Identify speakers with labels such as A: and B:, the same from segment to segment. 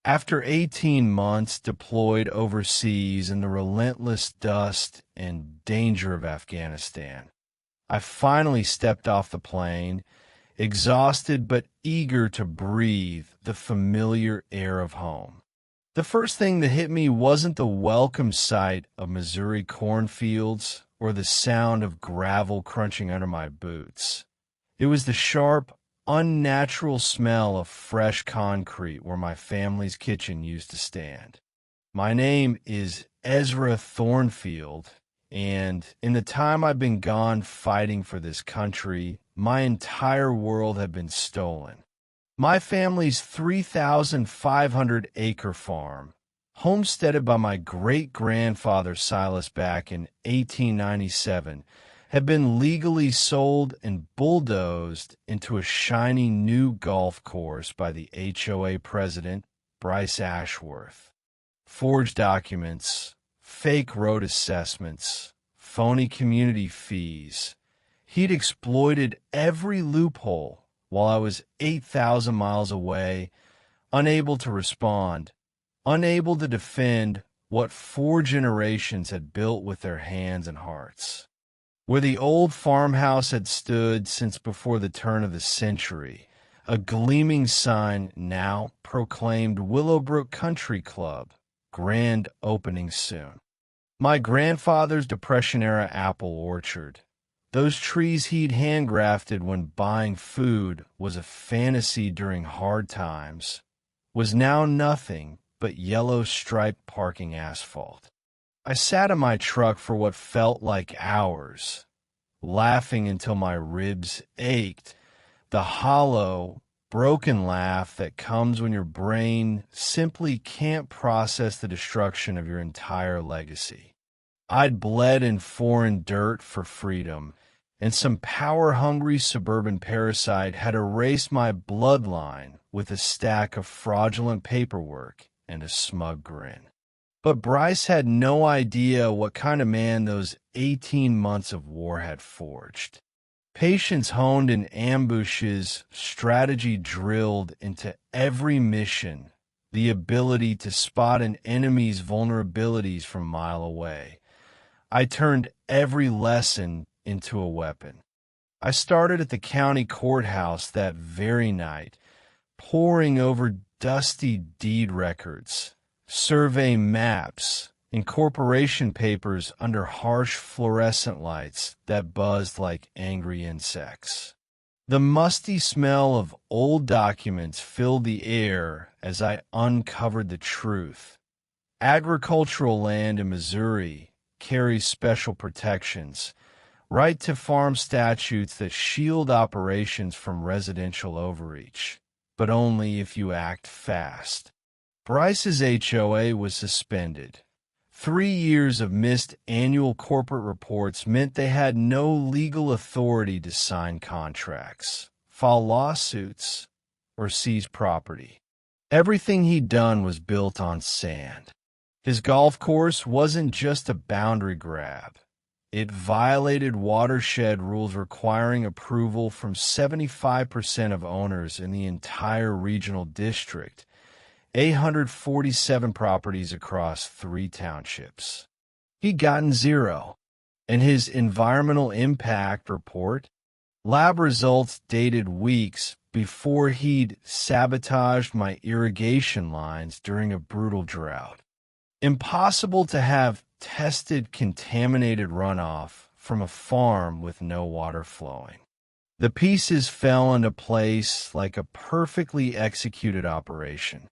A: After 18 months deployed overseas in the relentless dust and danger of Afghanistan, I finally stepped off the plane, exhausted but eager to breathe the familiar air of home. The first thing that hit me wasn't the welcome sight of Missouri cornfields or the sound of gravel crunching under my boots. It was the sharp, unnatural smell of fresh concrete where my family's kitchen used to stand. My name is Ezra Thornfield, and in the time I've been gone fighting for this country, my entire world had been stolen. My family's 3,500-acre farm, homesteaded by my great-grandfather Silas back in 1897, had been legally sold and bulldozed into a shiny new golf course by the HOA president, Bryce Ashworth. Forged documents, fake road assessments, phony community fees. He'd exploited every loophole while I was 8,000 miles away, unable to respond, unable to defend what 4 generations had built with their hands and hearts. Where the old farmhouse had stood since before the turn of the century, a gleaming sign now proclaimed Willowbrook Country Club, grand opening soon. My grandfather's Depression-era apple orchard, those trees he'd handgrafted when buying food was a fantasy during hard times, was now nothing but yellow-striped parking asphalt. I sat in my truck for what felt like hours, laughing until my ribs ached, the hollow, broken laugh that comes when your brain simply can't process the destruction of your entire legacy. I'd bled in foreign dirt for freedom, and some power-hungry suburban parasite had erased my bloodline with a stack of fraudulent paperwork and a smug grin. But Bryce had no idea what kind of man those 18 months of war had forged. Patience honed in ambushes, strategy drilled into every mission, the ability to spot an enemy's vulnerabilities from a mile away. I turned every lesson into a weapon. I started at the county courthouse that very night, poring over dusty deed records, survey maps, incorporation papers under harsh fluorescent lights that buzzed like angry insects. The musty smell of old documents filled the air as I uncovered the truth. Agricultural land in Missouri carries special protections, right to farm statutes that shield operations from residential overreach, but only if you act fast. Bryce's HOA was suspended. 3 years of missed annual corporate reports meant they had no legal authority to sign contracts, file lawsuits, or seize property. Everything he'd done was built on sand. His golf course wasn't just a boundary grab. It violated watershed rules requiring approval from 75% of owners in the entire regional district, 847 properties across 3 townships. He'd gotten 0, and his environmental impact report, lab results dated weeks before he'd sabotaged my irrigation lines during a brutal drought. Impossible to have tested contaminated runoff from a farm with no water flowing. The pieces fell into place like a perfectly executed operation.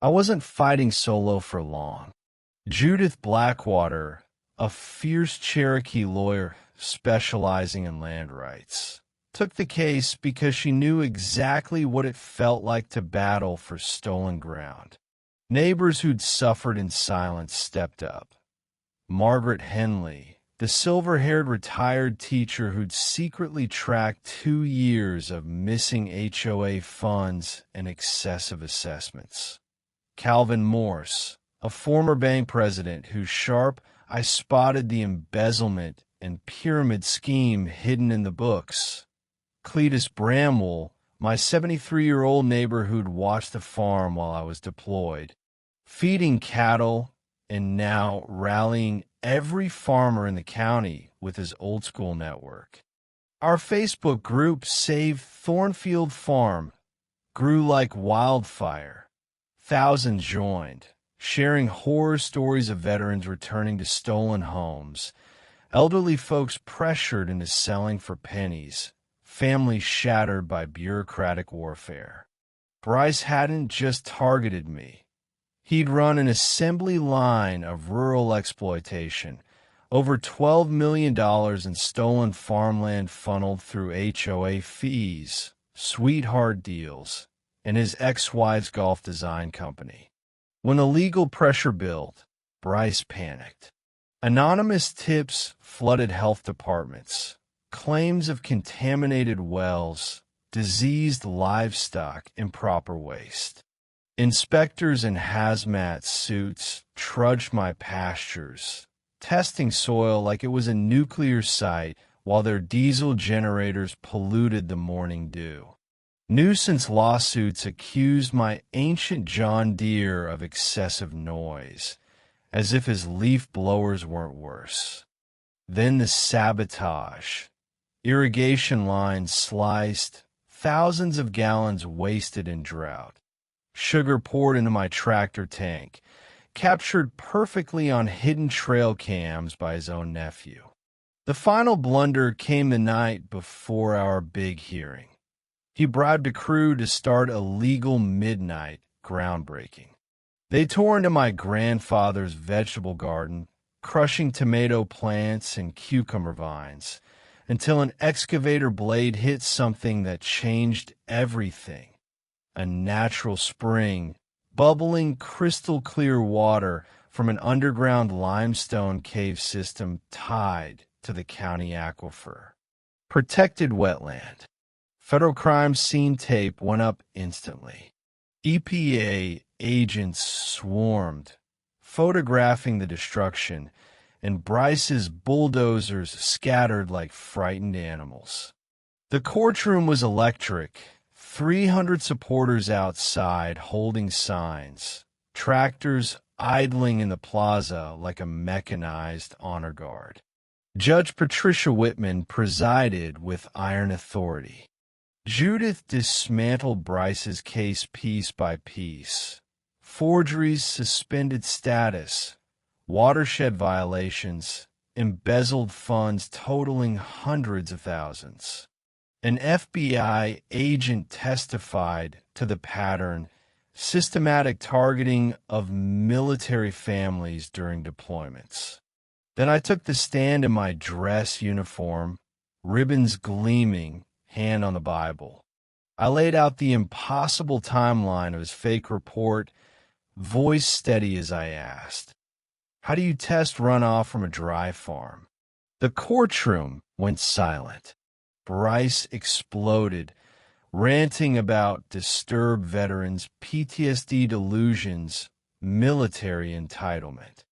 A: I wasn't fighting solo for long. Judith Blackwater, a fierce Cherokee lawyer specializing in land rights, took the case because she knew exactly what it felt like to battle for stolen ground. Neighbors who'd suffered in silence stepped up. Margaret Henley, the silver-haired retired teacher who'd secretly tracked 2 years of missing HOA funds and excessive assessments. Calvin Morse, a former bank president whose sharp eye spotted the embezzlement and pyramid scheme hidden in the books. Cletus Bramwell, my 73-year-old neighbor who'd watched the farm while I was deployed, feeding cattle and now rallying every farmer in the county with his old-school network. Our Facebook group, Save Thornfield Farm, grew like wildfire. Thousands joined, sharing horror stories of veterans returning to stolen homes, elderly folks pressured into selling for pennies, families shattered by bureaucratic warfare. Bryce hadn't just targeted me. He'd run an assembly line of rural exploitation, over $12 million in stolen farmland funneled through HOA fees, sweetheart deals, and his ex-wife's golf design company. When the legal pressure built, Bryce panicked. Anonymous tips flooded health departments, claims of contaminated wells, diseased livestock, improper waste. Inspectors in hazmat suits trudged my pastures, testing soil like it was a nuclear site while their diesel generators polluted the morning dew. Nuisance lawsuits accused my ancient John Deere of excessive noise, as if his leaf blowers weren't worse. Then the sabotage. Irrigation lines sliced, thousands of gallons wasted in drought. Sugar poured into my tractor tank, captured perfectly on hidden trail cams by his own nephew. The final blunder came the night before our big hearing. He bribed a crew to start a legal midnight groundbreaking. They tore into my grandfather's vegetable garden, crushing tomato plants and cucumber vines, until an excavator blade hit something that changed everything. A natural spring, bubbling crystal-clear water from an underground limestone cave system tied to the county aquifer. Protected wetland. Federal crime scene tape went up instantly. EPA agents swarmed, photographing the destruction, and Bryce's bulldozers scattered like frightened animals. The courtroom was electric. 300 supporters outside holding signs, tractors idling in the plaza like a mechanized honor guard. Judge Patricia Whitman presided with iron authority. Judith dismantled Bryce's case piece by piece. Forgeries, suspended status, watershed violations, embezzled funds totaling hundreds of thousands. An FBI agent testified to the pattern, systematic targeting of military families during deployments. Then I took the stand in my dress uniform, ribbons gleaming, hand on the Bible. I laid out the impossible timeline of his fake report, voice steady as I asked, "How do you test runoff from a dry farm?" The courtroom went silent. Bryce exploded, ranting about disturbed veterans, PTSD delusions, military entitlement.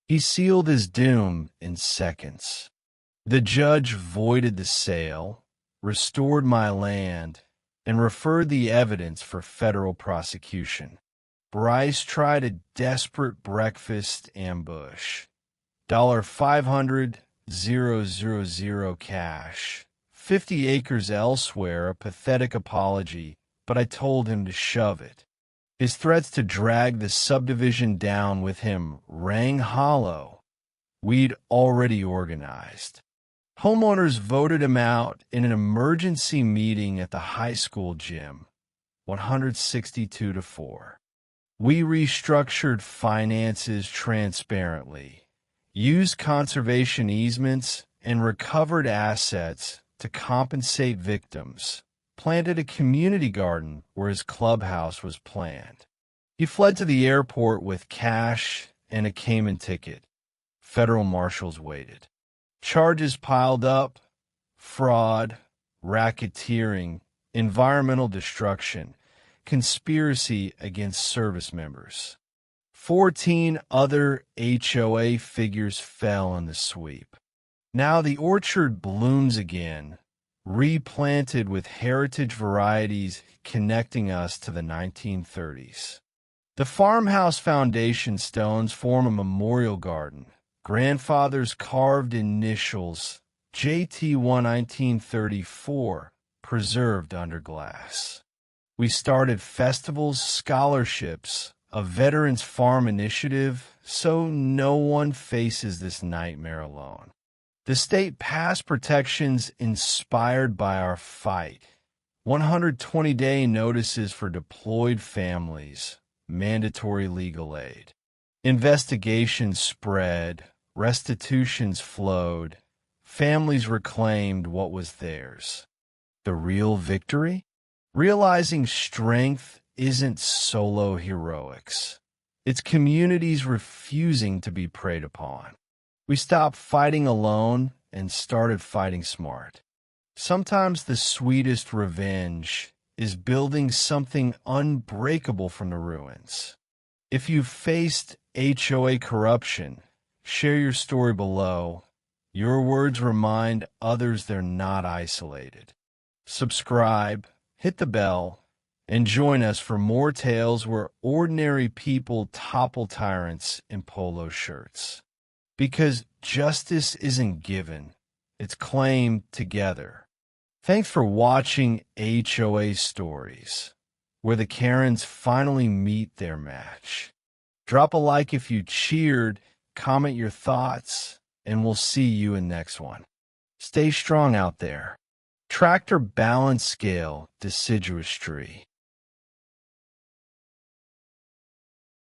A: He sealed his doom in seconds. The judge voided the sale, restored my land, and referred the evidence for federal prosecution. Bryce tried a desperate breakfast ambush. $500,000 cash. 50 acres elsewhere, a pathetic apology, but I told him to shove it. His threats to drag the subdivision down with him rang hollow. We'd already organized. Homeowners voted him out in an emergency meeting at the high school gym, 162-4. We restructured finances transparently, used conservation easements, and recovered assets to compensate victims, planted a community garden where his clubhouse was planned. He fled to the airport with cash and a Cayman ticket. Federal marshals waited. Charges piled up: fraud, racketeering, environmental destruction, conspiracy against service members. 14 other HOA figures fell in the sweep. Now the orchard blooms again, replanted with heritage varieties connecting us to the 1930s. The farmhouse foundation stones form a memorial garden. Grandfather's carved initials, JT1 1934, preserved under glass. We started festivals, scholarships, a veterans farm initiative, so no one faces this nightmare alone. The state passed protections inspired by our fight. 120-day notices for deployed families, mandatory legal aid. Investigations spread, restitutions flowed, families reclaimed what was theirs. The real victory? Realizing strength isn't solo heroics. It's communities refusing to be preyed upon. We stopped fighting alone and started fighting smart. Sometimes the sweetest revenge is building something unbreakable from the ruins. If you've faced HOA corruption, share your story below. Your words remind others they're not isolated. Subscribe, hit the bell, and join us for more tales where ordinary people topple tyrants in polo shirts. Because justice isn't given, it's claimed together. Thanks for watching HOA Stories, where the Karens finally meet their match. Drop a like if you cheered, comment your thoughts, and we'll see you in next one. Stay strong out there. Tractor balance scale deciduous tree.